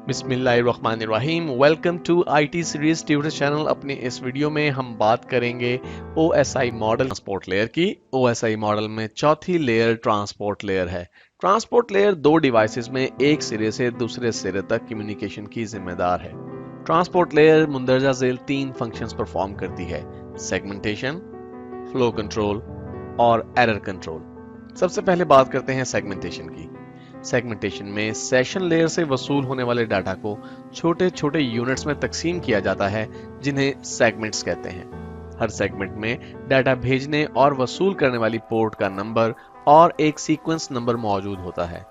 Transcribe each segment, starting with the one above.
بسم اللہ الرحمن الرحیم. Welcome to I T series tutor channel. اپنے اس ویڈیو میں ہم بات کریں گے O S I model transport layer کی. او ایس آئی ماڈل میں چوتھی لیئر ٹرانسپورٹ لیئر ہے. ٹرانسپورٹ لیئر دو ڈیوائسز میں ایک سرے سے دوسرے سرے تک کمیونیکیشن کی ذمہ دار ہے. ٹرانسپورٹ لیئر مندرجہ ذیل 3 فنکشنز پرفارم کرتی ہے: سیگمنٹیشن، فلو کنٹرول اور ایرر کنٹرول. سب سے پہلے بات کرتے ہیں سیگمنٹیشن کی. سیگمنٹیشن میں سیشن لیئر سے وصول ہونے والے ڈاٹا کو چھوٹے چھوٹے یونٹس میں تقسیم کیا جاتا ہے جنہیں سیگمنٹس کہتے ہیں. ہر سیگمنٹ میں ڈاٹا بھیجنے اور وصول کرنے والی پورٹ کا نمبر اور ایک سیکوینس نمبر موجود ہوتا ہے.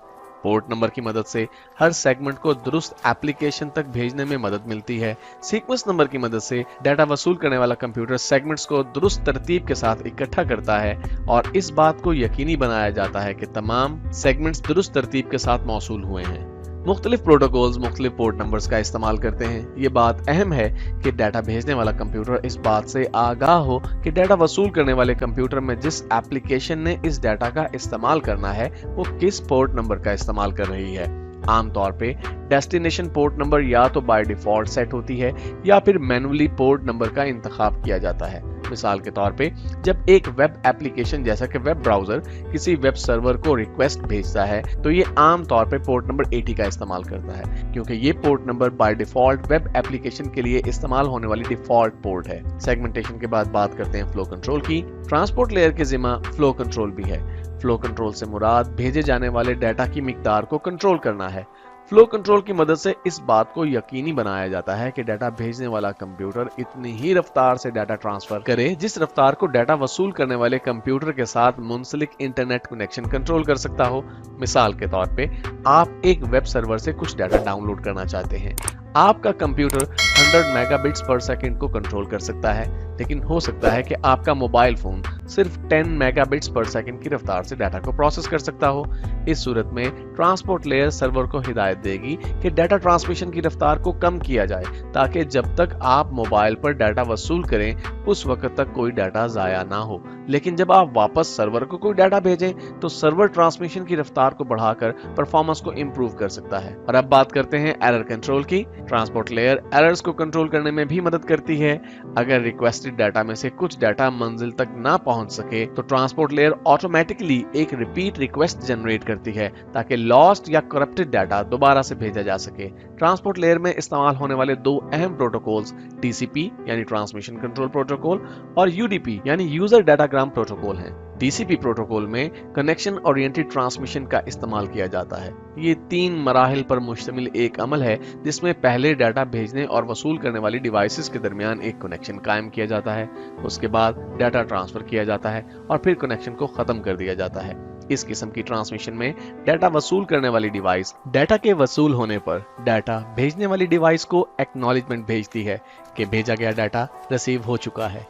پورٹ نمبر کی مدد سے ہر سیگمنٹ کو درست ایپلیکیشن تک بھیجنے میں مدد ملتی ہے. سیکوینس نمبر کی مدد سے ڈاٹا وصول کرنے والا کمپیوٹر سیگمنٹس کو درست ترتیب کے ساتھ اکٹھا کرتا ہے اور اس بات کو یقینی بنایا جاتا ہے کہ تمام سیگمنٹس درست ترتیب کے ساتھ موصول ہوئے ہیں. مختلف پروٹوکولز مختلف پورٹ نمبرز کا استعمال کرتے ہیں. یہ بات اہم ہے کہ ڈاٹا بھیجنے والا کمپیوٹر اس بات سے آگاہ ہو کہ ڈاٹا وصول کرنے والے کمپیوٹر میں جس ایپلیکیشن نے اس ڈاٹا کا استعمال کرنا ہے وہ کس پورٹ نمبر کا استعمال کر رہی ہے. عام طور پہ ڈیسٹینیشن پورٹ نمبر یا تو بائی ڈیفالٹ سیٹ ہوتی ہے یا پھر مینولی پورٹ نمبر کا انتخاب کیا جاتا ہے. مثال کے طور پہ جب ایک ویب ایپلیکیشن جیسا کہ ویب براؤزر کسی ویب سرور کو ریکویسٹ بھیجتا ہے تو یہ عام طور پہ پورٹ نمبر 80 کا استعمال کرتا ہے کیونکہ یہ port number by default web application کے لیے استعمال ہونے والی ڈیفالٹ پورٹ ہے. سیگمنٹیشن کے بعد بات کرتے ہیں فلو کنٹرول کی. ٹرانسپورٹ لیئر کے ذمہ فلو کنٹرول بھی ہے. فلو کنٹرول سے مراد بھیجے جانے والے ڈاٹا کی مقدار کو کنٹرول کرنا ہے. فلو کنٹرول کی مدد سے اس بات کو یقینی بنایا جاتا ہے کہ ڈاٹا بھیجنے والا کمپیوٹر اتنی ہی رفتار سے ڈاٹا ٹرانسفر کرے جس رفتار کو ڈاٹا وصول کرنے والے کمپیوٹر کے ساتھ منسلک انٹرنیٹ کنیکشن کنٹرول کر سکتا ہو. مثال کے طور پہ آپ ایک ویب سرور سے کچھ ڈاٹا ڈاؤن لوڈ کرنا چاہتے ہیں. آپ کا computer 100 mega bits per second کو کنٹرول کر سکتا ہے لیکن ہو سکتا ہے کہ آپ کا موبائل فون صرف 10 میگا بٹس پر سیکنڈ کی رفتار سے ڈاٹا کو پروسیس کر سکتا ہو. اس صورت میں ٹرانسپورٹ لیئر سرور کو ہدایت دے گی کہ ڈاٹا ٹرانسمیشن کی رفتار کو کم کیا جائے تاکہ جب تک آپ موبائل پر ڈاٹا وصول کریں اس وقت تک کوئی ڈاٹا ضائع نہ ہو، لیکن جب آپ واپس سرور کو کوئی ڈاٹا بھیجیں تو سرور ٹرانسمیشن کی رفتار کو بڑھا کر پرفارمنس کو امپروو کر سکتا ہے. اور اب بات کرتے ہیں ایرر کنٹرول کی. ٹرانسپورٹ لیئر ایررز کو کنٹرول کرنے میں بھی مدد کرتی ہے. اگر ریکویسٹڈ ڈاٹا میں سے کچھ ڈاٹا منزل تک نہ پہنچ سکے تو ٹرانسپورٹ لیئر آٹومیٹکلی ایک ریپیٹ ریکویسٹ جنریٹ کرتی ہے تاکہ لاسٹ یا کرپٹڈ ڈاٹا دوبارہ سے بھیجا جا سکے. ٹرانسپورٹ لیئر میں استعمال ہونے والے دو اہم پروٹوکولز ٹی سی پی یعنی ٹرانسمیشن کنٹرول پروٹوکول اور یو ڈی پی یعنی یوزر ڈیٹا گرام پروٹوکول ہیں. ٹی سی پی پروٹوکول میں کنیکشن اورینٹڈ ٹرانسمیشن کا استعمال کیا جاتا ہے. یہ 3 مراحل پر مشتمل ایک عمل ہے جس میں پہلے ڈاٹا بھیجنے اور وصول کرنے والی ڈیوائسز کے درمیان ایک کنیکشن قائم کیا جاتا ہے، اس کے بعد ڈاٹا ٹرانسفر کیا جاتا ہے اور پھر کنیکشن کو ختم کر دیا جاتا ہے. اس قسم کی ٹرانسمیشن میں ڈاٹا وصول کرنے والی ڈیوائس ڈاٹا کے وصول ہونے پر ڈاٹا بھیجنے والی ڈیوائس کو ایکنالجمنٹ بھیجتی ہے کہ بھیجا گیا ڈاٹا ریسیو ہو چکا ہے.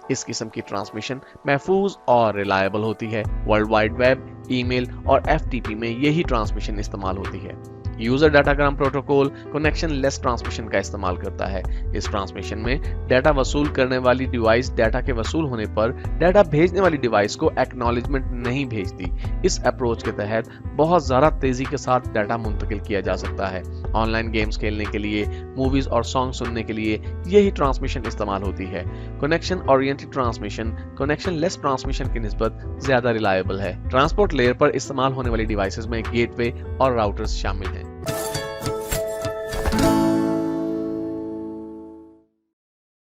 اس قسم کی ٹرانسمیشن محفوظ اور ریلائبل ہوتی ہے. ورلڈ وائڈ ویب، ای میل اور ایف ٹی پی میں یہی ٹرانسمیشن استعمال ہوتی ہے. User datagram protocol connectionless transmission کا استعمال کرتا ہے. اس ٹرانسمیشن میں ڈاٹا وصول کرنے والی ڈیوائس ڈاٹا کے وصول ہونے پر ڈاٹا بھیجنے والی ڈیوائس کو ایکنالجمنٹ نہیں بھیجتی. اس اپروچ کے تحت بہت زیادہ تیزی کے ساتھ ڈاٹا منتقل کیا جا سکتا ہے. آن لائن گیمز کھیلنے کے لیے، موویز اور سانگ سننے کے لیے یہی ٹرانسمیشن استعمال ہوتی ہے. کنیکشن اورینٹڈ ٹرانسمیشن کنیکشن لیس ٹرانسمیشن کی نسبت زیادہ ریلائبل ہے. ٹرانسپورٹ لیئر پر استعمال ہونے والی ڈیوائسز میں گیٹ وے اور راؤٹرز شامل ہیں.